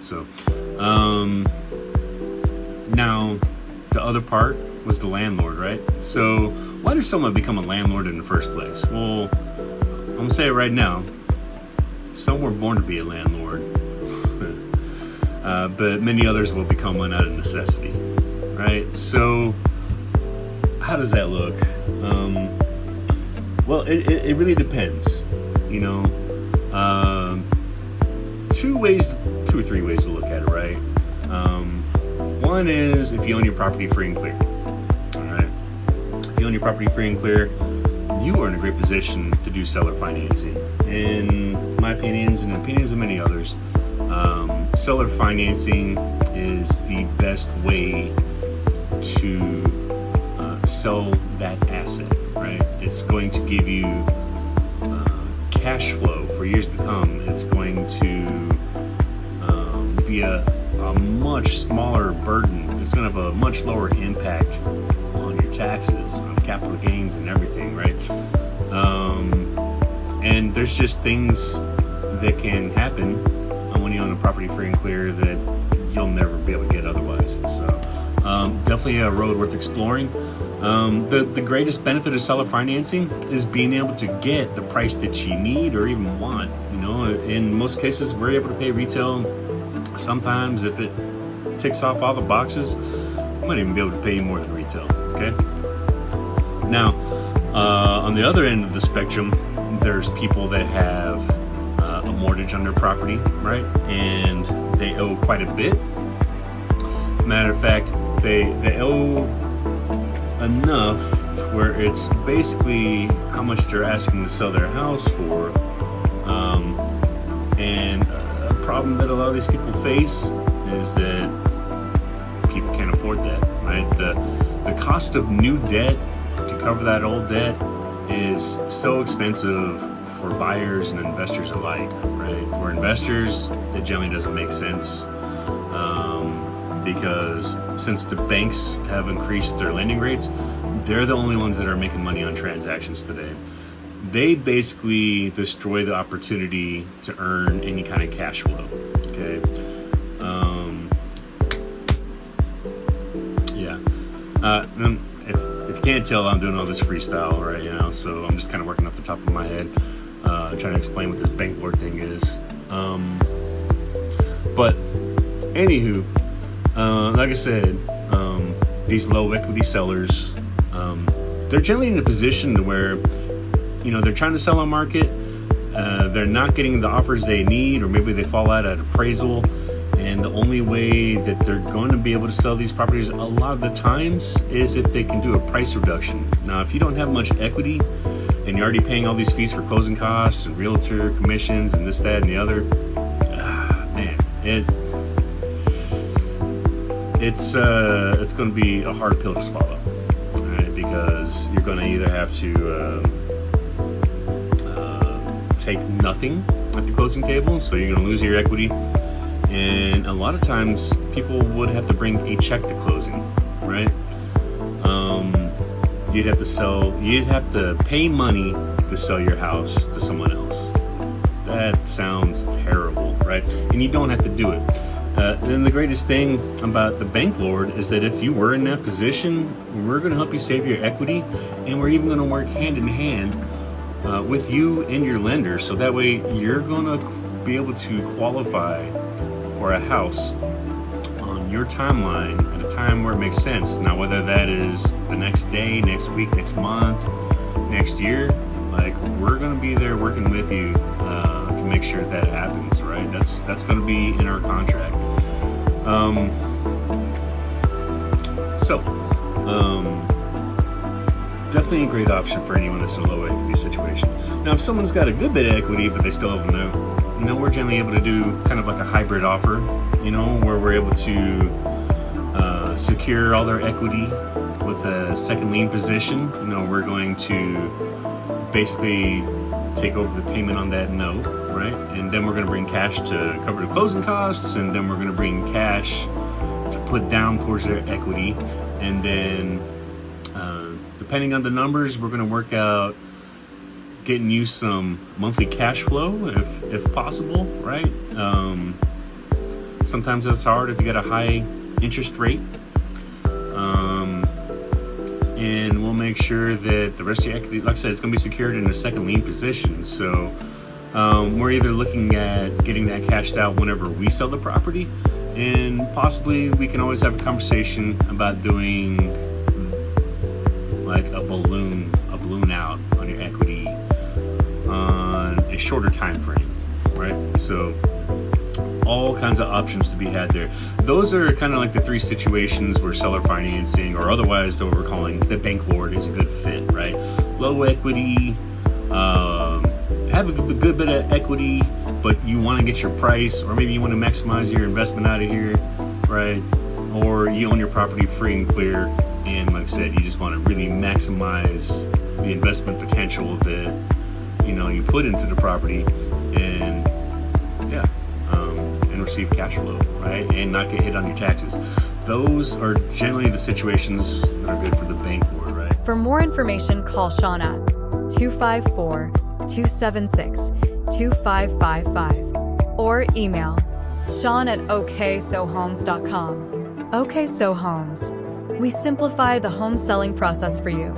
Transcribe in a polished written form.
So, now the other part was the landlord, right? So why does someone become a landlord in the first place? Well, I'm gonna say it right now. Some were born to be a landlord, but many others will become one out of necessity, right? So how does that look? Well, it really depends, you know. Two or three ways to look at it, right? One is if you own your property free and clear. All right. If you own your property free and clear, you are in a great position to do seller financing. In my opinions and opinions of many others, seller financing is the best way to sell that asset, right? It's going to give you cash flow for years to come. It's going to be a much smaller burden. It's going to have a much lower impact on your taxes, on capital gains and everything, right? And there's just things that can happen when you own a property free and clear that you'll never be able to get otherwise. So definitely a road worth exploring. The greatest benefit of seller financing is being able to get the price that you need or even want. You know, in most cases, we're able to pay retail. Sometimes, if it ticks off all the boxes, we might even be able to pay you more than retail. Okay. Now, on the other end of the spectrum, there's people that have a mortgage on their property, right? And they owe quite a bit. Matter of fact, they owe enough to where it's basically how much they're asking to sell their house for. And a problem that a lot of these people face is that people can't afford that, right? The cost of new debt to cover that old debt is so expensive for buyers and investors alike, right? For investors, it generally doesn't make sense. Because since the banks have increased their lending rates, they're the only ones that are making money on transactions today. They basically destroy the opportunity to earn any kind of cash flow. Okay. If you can't tell, I'm doing all this freestyle right now, so I'm just kind of working off the top of my head, trying to explain what this bank lord thing is. But anywho. Like I said, these low equity sellers, they're generally in a position to where, you know, they're trying to sell on market, they're not getting the offers they need, or maybe they fall out at appraisal, and the only way that they're going to be able to sell these properties a lot of the times is if they can do a price reduction. Now, if you don't have much equity and you're already paying all these fees for closing costs and realtor commissions and this, that, and the other, it's going to be a hard pill to swallow, right? Because you're going to either have to take nothing at the closing table, so you're going to lose your equity, and a lot of times people would have to bring a check to closing, right? You'd have to pay money to sell your house to someone else. That sounds terrible, right? And you don't have to do it. And the greatest thing about the bank lord is that if you were in that position, we're going to help you save your equity, and we're even going to work hand in hand with you and your lender, so that way you're going to be able to qualify for a house on your timeline at a time where it makes sense. Now, whether that is the next day, next week, next month, next year, like, we're going to be there working with you to make sure that happens, right? That's going to be in our contract. Definitely a great option for anyone that's in a low equity situation. Now, if someone's got a good bit of equity, but they still have no, we're generally able to do kind of like a hybrid offer, where we're able to secure all their equity with a second lien position. We're going to basically take over the payment on that note, right? And then we're going to bring cash to cover the closing costs, and then we're going to bring cash to put down towards their equity, and then depending on the numbers, we're going to work out getting you some monthly cash flow if possible, right? Sometimes that's hard if you got a high interest rate. And we'll make sure that the rest of your equity, like I said, it's going to be secured in a second lien position. So we're either looking at getting that cashed out whenever we sell the property, and possibly we can always have a conversation about doing like a balloon out on your equity on a shorter time frame, right? So all kinds of options to be had there. Those are kind of like the three situations where seller financing, or otherwise what we're calling the bank lord, is a good fit, right? Low equity, have a good bit of equity, but you want to get your price, or maybe you want to maximize your investment out of here, right? Or you own your property free and clear, and like I said, you just want to really maximize the investment potential that you put into the property, and receive cash flow, right? And not get hit on your taxes. Those are generally the situations that are good for the bank lord, right? For more information, call Sean at 254-276-2555 or email Sean@oksohomes.com. OK So Homes. We simplify the home selling process for you.